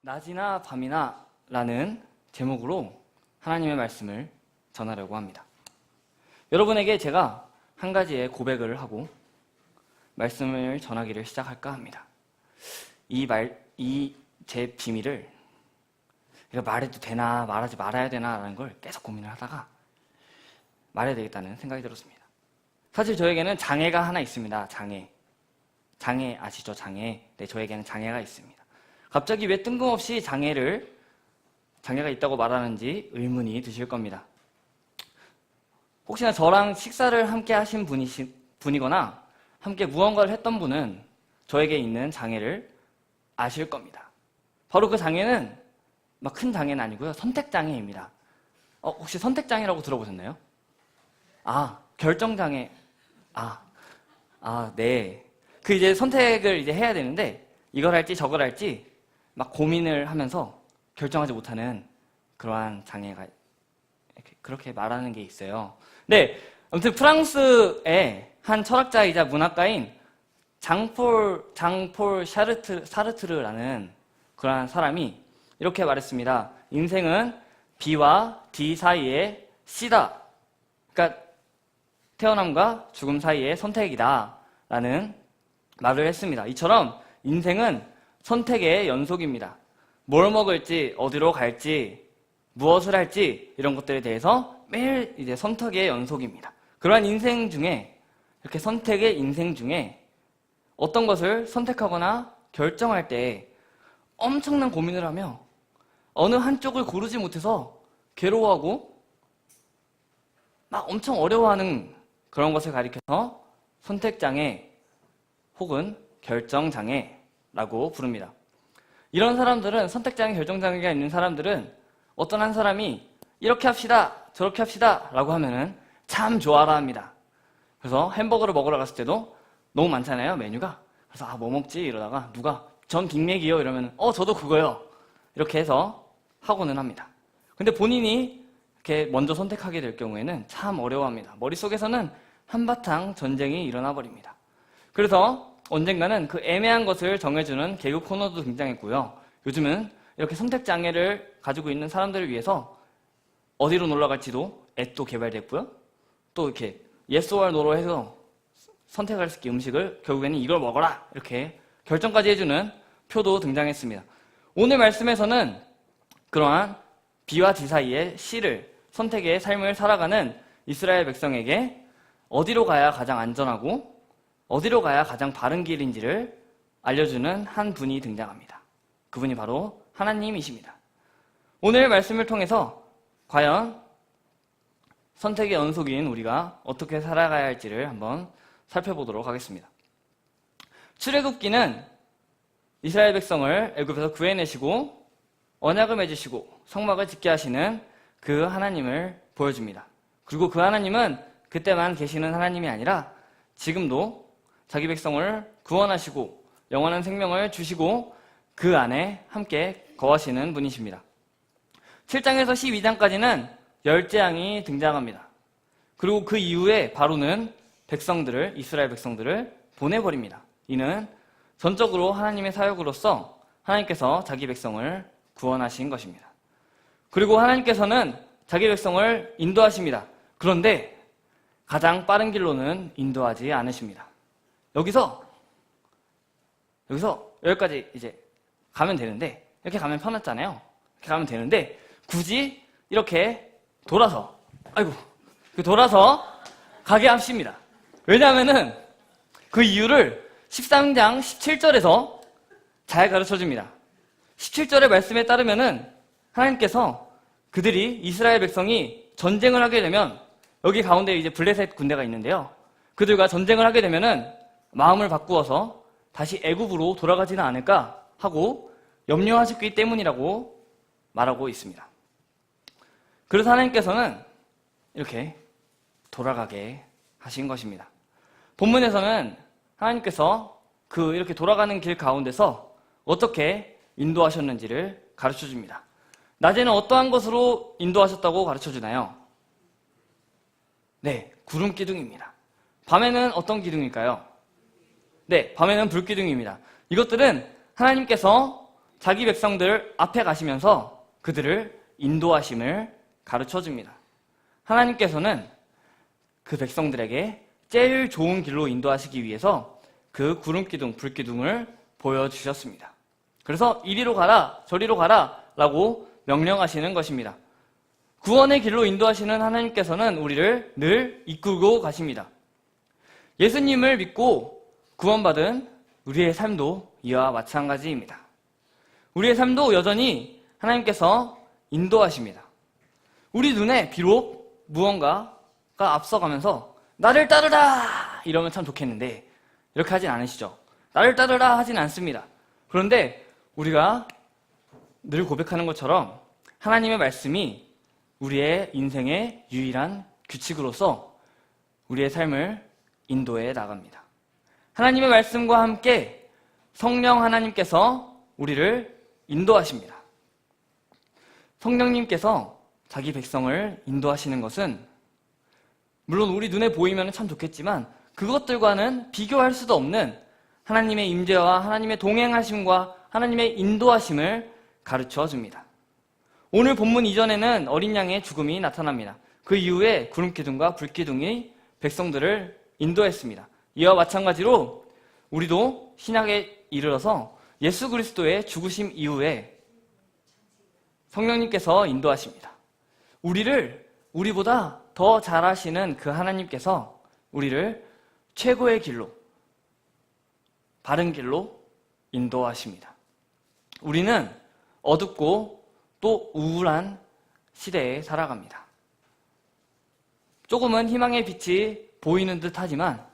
낮이나 밤이나 라는 제목으로 하나님의 말씀을 전하려고 합니다. 여러분에게 제가 한 가지의 고백을 하고 말씀을 전하기를 시작할까 합니다. 이 제 비밀을 이거 말해도 되나 말하지 말아야 되나 라는 걸 계속 고민을 하다가 말해야 되겠다는 생각이 들었습니다. 사실 저에게는 장애가 하나 있습니다. 장애 아시죠? 장애. 네, 저에게는 장애가 있습니다. 갑자기 왜 뜬금없이 장애가 있다고 말하는지 의문이 드실 겁니다. 혹시나 저랑 식사를 함께 하신 분이거나 함께 무언가를 했던 분은 저에게 있는 장애를 아실 겁니다. 바로 그 장애는 막 큰 장애는 아니고요. 선택장애입니다. 혹시 선택장애라고 들어보셨나요? 결정장애. 네. 그 이제 선택을 이제 해야 되는데 이걸 할지 저걸 할지 막 고민을 하면서 결정하지 못하는 그러한 장애가 그렇게 말하는 게 있어요. 네. 아무튼 프랑스의 한 철학자이자 문학가인 장폴 사르트르라는 그러한 사람이 이렇게 말했습니다. 인생은 B와 D 사이의 C다. 그러니까 태어남과 죽음 사이의 선택이다. 라는 말을 했습니다. 이처럼 인생은 선택의 연속입니다. 뭘 먹을지, 어디로 갈지, 무엇을 할지 이런 것들에 대해서 매일 이제 선택의 연속입니다. 그러한 인생 중에 이렇게 선택의 인생 중에 어떤 것을 선택하거나 결정할 때 엄청난 고민을 하며 어느 한쪽을 고르지 못해서 괴로워하고 막 엄청 어려워하는 그런 것을 가리켜서 선택장애 혹은 결정장애라고 부릅니다. 이런 사람들은 선택장애, 결정장애가 있는 사람들은 어떤 한 사람이 이렇게 합시다, 저렇게 합시다 라고 하면은 참 좋아라 합니다. 그래서 햄버거를 먹으러 갔을 때도 너무 많잖아요, 메뉴가. 그래서 뭐 먹지? 이러다가 누가 전 빅맥이요 이러면 저도 그거요. 이렇게 해서 하고는 합니다. 근데 본인이 이렇게 먼저 선택하게 될 경우에는 참 어려워합니다. 머릿속에서는 한바탕 전쟁이 일어나 버립니다. 그래서 언젠가는 그 애매한 것을 정해주는 개그 코너도 등장했고요. 요즘은 이렇게 선택장애를 가지고 있는 사람들을 위해서 어디로 놀러 갈지도 앱도 개발됐고요. 또 이렇게 yes or no로 해서 선택할 수 있게 음식을 결국에는 이걸 먹어라 이렇게 결정까지 해주는 표도 등장했습니다. 오늘 말씀에서는 그러한 B와 D 사이의 C를 선택의 삶을 살아가는 이스라엘 백성에게 어디로 가야 가장 안전하고 어디로 가야 가장 바른 길인지를 알려주는 한 분이 등장합니다. 그분이 바로 하나님이십니다. 오늘 말씀을 통해서 과연 선택의 연속인 우리가 어떻게 살아가야 할지를 한번 살펴보도록 하겠습니다. 출애굽기는 이스라엘 백성을 애굽에서 구해내시고 언약을 맺으시고 성막을 짓게 하시는 그 하나님을 보여줍니다. 그리고 그 하나님은 그때만 계시는 하나님이 아니라 지금도 자기 백성을 구원하시고 영원한 생명을 주시고 그 안에 함께 거하시는 분이십니다. 7장에서 12장까지는 열재앙이 등장합니다. 그리고 그 이후에 바로는 이스라엘 백성들을 보내버립니다. 이는 전적으로 하나님의 사역으로서 하나님께서 자기 백성을 구원하신 것입니다. 그리고 하나님께서는 자기 백성을 인도하십니다. 그런데 가장 빠른 길로는 인도하지 않으십니다. 여기서 여기까지 이제 가면 되는데 이렇게 가면 편했잖아요. 이렇게 가면 되는데 굳이 이렇게 돌아서 가게 하십니다. 왜냐하면은 그 이유를 13장 17절에서 잘 가르쳐줍니다. 17절의 말씀에 따르면은 하나님께서 이스라엘 백성이 전쟁을 하게 되면 여기 가운데 이제 블레셋 군대가 있는데요. 그들과 전쟁을 하게 되면은 마음을 바꾸어서 다시 애굽으로 돌아가지는 않을까 하고 염려하셨기 때문이라고 말하고 있습니다. 그래서 하나님께서는 이렇게 돌아가게 하신 것입니다. 본문에서는 하나님께서 이렇게 돌아가는 길 가운데서 어떻게 인도하셨는지를 가르쳐 줍니다. 낮에는 어떠한 것으로 인도하셨다고 가르쳐 주나요? 네, 구름 기둥입니다. 밤에는 어떤 기둥일까요? 네, 밤에는 불 기둥입니다. 이것들은 하나님께서 자기 백성들 앞에 가시면서 그들을 인도하심을 가르쳐 줍니다. 하나님께서는 그 백성들에게 제일 좋은 길로 인도하시기 위해서 그 구름기둥, 불기둥을 보여주셨습니다. 그래서 이리로 가라, 저리로 가라 라고 명령하시는 것입니다. 구원의 길로 인도하시는 하나님께서는 우리를 늘 이끌고 가십니다. 예수님을 믿고 구원받은 우리의 삶도 이와 마찬가지입니다. 우리의 삶도 여전히 하나님께서 인도하십니다. 우리 눈에 비록 무언가가 앞서가면서 나를 따르라 이러면 참 좋겠는데 이렇게 하진 않으시죠. 나를 따르라 하진 않습니다. 그런데 우리가 늘 고백하는 것처럼 하나님의 말씀이 우리의 인생의 유일한 규칙으로서 우리의 삶을 인도해 나갑니다. 하나님의 말씀과 함께 성령 하나님께서 우리를 인도하십니다. 성령님께서 자기 백성을 인도하시는 것은 물론 우리 눈에 보이면 참 좋겠지만 그것들과는 비교할 수도 없는 하나님의 임재와 하나님의 동행하심과 하나님의 인도하심을 가르쳐 줍니다. 오늘 본문 이전에는 어린 양의 죽음이 나타납니다. 그 이후에 구름기둥과 불기둥이 백성들을 인도했습니다. 이와 마찬가지로 우리도 신약에 이르러서 예수 그리스도의 죽으심 이후에 성령님께서 인도하십니다. 우리를 우리보다 더 잘하시는 그 하나님께서 우리를 최고의 길로, 바른 길로 인도하십니다. 우리는 어둡고 또 우울한 시대에 살아갑니다. 조금은 희망의 빛이 보이는 듯 하지만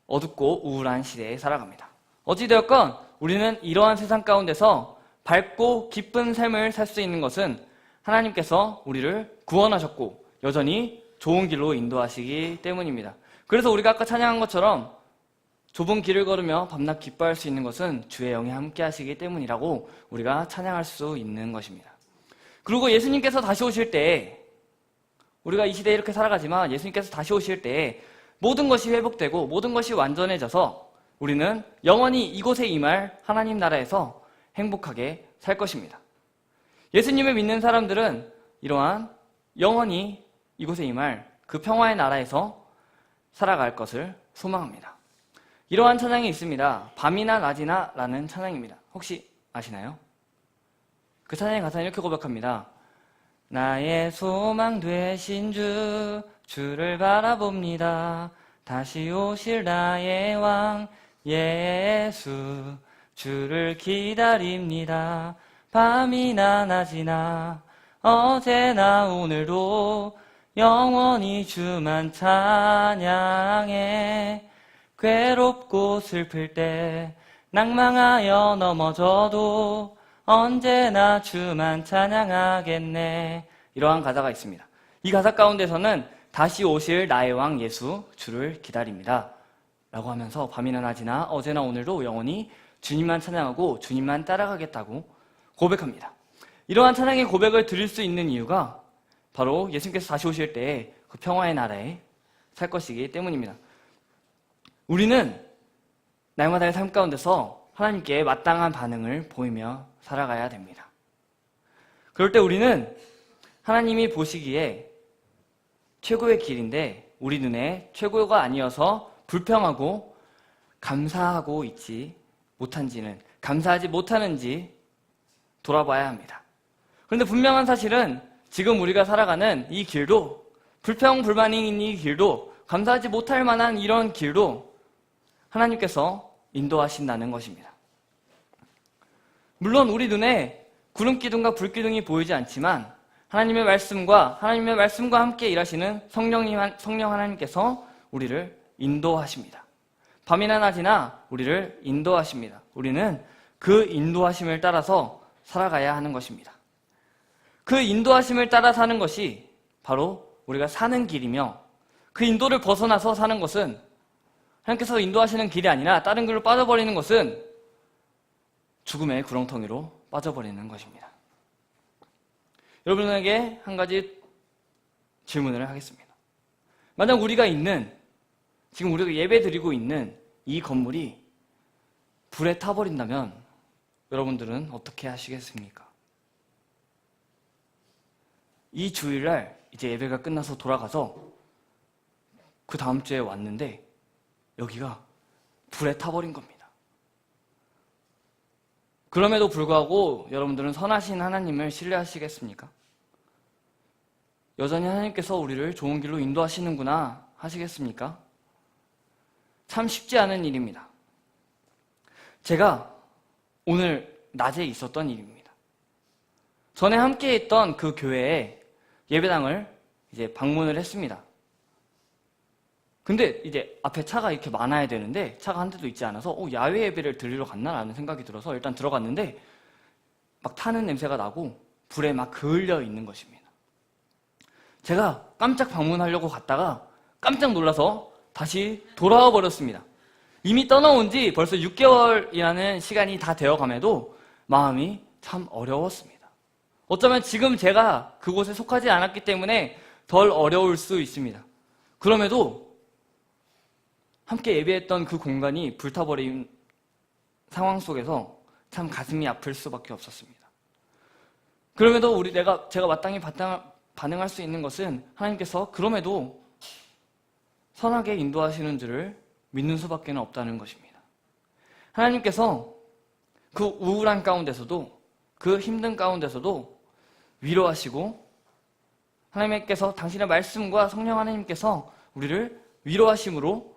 어둡고 우울한 시대에 살아갑니다. 어찌되었건 우리는 이러한 세상 가운데서 밝고 기쁜 삶을 살 수 있는 것은 하나님께서 우리를 구원하셨고 여전히 좋은 길로 인도하시기 때문입니다. 그래서 우리가 아까 찬양한 것처럼 좁은 길을 걸으며 밤낮 기뻐할 수 있는 것은 주의 영이 함께 하시기 때문이라고 우리가 찬양할 수 있는 것입니다. 그리고 예수님께서 다시 오실 때 우리가 이 시대에 이렇게 살아가지만 예수님께서 다시 오실 때 모든 것이 회복되고 모든 것이 완전해져서 우리는 영원히 이곳에 임할 하나님 나라에서 행복하게 살 것입니다. 예수님을 믿는 사람들은 이러한 영원히 이곳에 임할 그 평화의 나라에서 살아갈 것을 소망합니다. 이러한 찬양이 있습니다. 밤이나 낮이나 라는 찬양입니다. 혹시 아시나요? 그 찬양의 가사는 이렇게 고백합니다. 나의 소망 되신 주, 주를 바라봅니다. 다시 오실 나의 왕 예수, 주를 기다립니다. 밤이나 낮이나 어제나 오늘도 영원히 주만 찬양해. 괴롭고 슬플 때 낭망하여 넘어져도 언제나 주만 찬양하겠네. 이러한 가사가 있습니다. 이 가사 가운데서는 다시 오실 나의 왕 예수 주를 기다립니다 라고 하면서 밤이나 낮이나 어제나 오늘도 영원히 주님만 찬양하고 주님만 따라가겠다고 고백합니다. 이러한 찬양의 고백을 드릴 수 있는 이유가 바로 예수님께서 다시 오실 때 그 평화의 나라에 살 것이기 때문입니다. 우리는 날마다의 삶 가운데서 하나님께 마땅한 반응을 보이며 살아가야 됩니다. 그럴 때 우리는 하나님이 보시기에 최고의 길인데 우리 눈에 최고가 아니어서 불평하고 감사하고 있지 못한지는, 감사하지 못하는지 돌아봐야 합니다. 그런데 분명한 사실은 지금 우리가 살아가는 이 길도, 불평 불만인 이 길도, 감사하지 못할 만한 이런 길도 하나님께서 인도하신다는 것입니다. 물론 우리 눈에 구름기둥과 불기둥이 보이지 않지만 하나님의 말씀과 함께 일하시는 성령 하나님께서 우리를 인도하십니다. 밤이나 낮이나 우리를 인도하십니다. 우리는 그 인도하심을 따라서 살아가야 하는 것입니다. 그 인도하심을 따라 사는 것이 바로 우리가 사는 길이며 그 인도를 벗어나서 사는 것은 하나님께서 인도하시는 길이 아니라 다른 길로 빠져버리는 것은 죽음의 구렁텅이로 빠져버리는 것입니다. 여러분에게 한 가지 질문을 하겠습니다. 만약 우리가 지금 우리가 예배 드리고 있는 이 건물이 불에 타버린다면 여러분들은 어떻게 하시겠습니까? 이 주일날 이제 예배가 끝나서 돌아가서 그 다음 주에 왔는데 여기가 불에 타버린 겁니다. 그럼에도 불구하고 여러분들은 선하신 하나님을 신뢰하시겠습니까? 여전히 하나님께서 우리를 좋은 길로 인도하시는구나 하시겠습니까? 참 쉽지 않은 일입니다. 제가 오늘 낮에 있었던 일입니다. 전에 함께 했던 그 교회에 예배당을 이제 방문을 했습니다. 근데 이제 앞에 차가 이렇게 많아야 되는데 차가 한 대도 있지 않아서 야외 예배를 드리러 갔나라는 생각이 들어서 일단 들어갔는데 막 타는 냄새가 나고 불에 막 그을려 있는 것입니다. 제가 깜짝 방문하려고 갔다가 깜짝 놀라서 다시 돌아와 버렸습니다. 이미 떠나온 지 벌써 6개월이라는 시간이 다 되어감에도 마음이 참 어려웠습니다. 어쩌면 지금 제가 그곳에 속하지 않았기 때문에 덜 어려울 수 있습니다. 그럼에도 함께 예배했던 그 공간이 불타버린 상황 속에서 참 가슴이 아플 수밖에 없었습니다. 그럼에도 제가 마땅히 반응할 수 있는 것은 하나님께서 그럼에도 선하게 인도하시는 줄을 믿는 수밖에 없다는 것입니다. 하나님께서 그 우울한 가운데서도 그 힘든 가운데서도 위로하시고 하나님께서 당신의 말씀과 성령 하나님께서 우리를 위로하심으로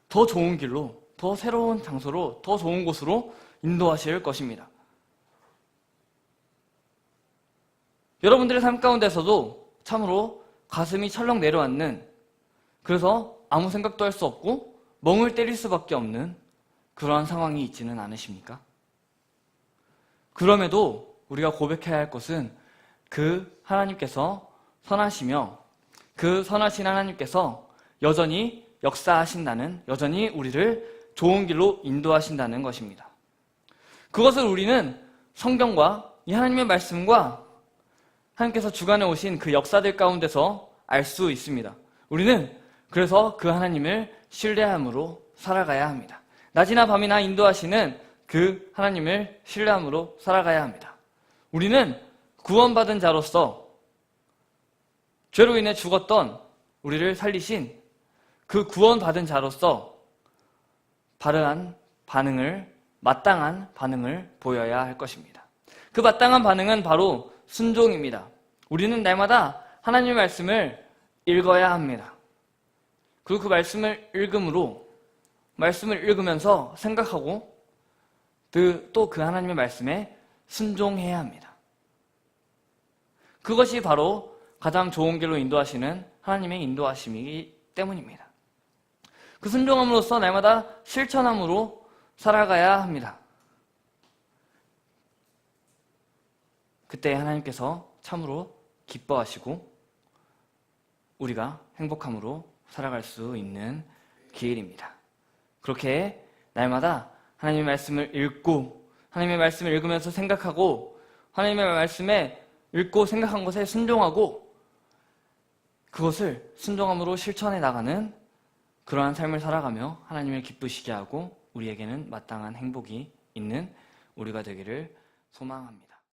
더 좋은 길로, 더 새로운 장소로, 더 좋은 곳으로 인도하실 것입니다. 여러분들의 삶 가운데서도 참으로 가슴이 철렁 내려앉는, 그래서 아무 생각도 할 수 없고 멍을 때릴 수밖에 없는 그러한 상황이 있지는 않으십니까? 그럼에도 우리가 고백해야 할 것은 그 하나님께서 선하시며 그 선하신 하나님께서 여전히 역사하신다는, 여전히 우리를 좋은 길로 인도하신다는 것입니다. 그것을 우리는 성경과 이 하나님의 말씀과 하나님께서 주관해 오신 그 역사들 가운데서 알 수 있습니다. 우리는 그래서 그 하나님을 신뢰함으로 살아가야 합니다. 낮이나 밤이나 인도하시는 그 하나님을 신뢰함으로 살아가야 합니다. 우리는 구원받은 자로서 죄로 인해 죽었던 우리를 살리신 그 구원받은 자로서 바르한 반응을, 마땅한 반응을 보여야 할 것입니다. 그 마땅한 반응은 바로 순종입니다. 우리는 날마다 하나님의 말씀을 읽어야 합니다. 그리고 그 말씀을 읽으면서 생각하고 또 그 하나님의 말씀에 순종해야 합니다. 그것이 바로 가장 좋은 길로 인도하시는 하나님의 인도하심이기 때문입니다. 그 순종함으로써 날마다 실천함으로 살아가야 합니다. 그때 하나님께서 참으로 기뻐하시고 우리가 행복함으로 살아갈 수 있는 기일입니다. 그렇게 날마다 하나님의 말씀을 읽고 하나님의 말씀을 읽으면서 생각하고 하나님의 말씀에 읽고 생각한 것에 순종하고 그것을 순종함으로 실천해 나가는 그러한 삶을 살아가며 하나님을 기쁘시게 하고 우리에게는 마땅한 행복이 있는 우리가 되기를 소망합니다.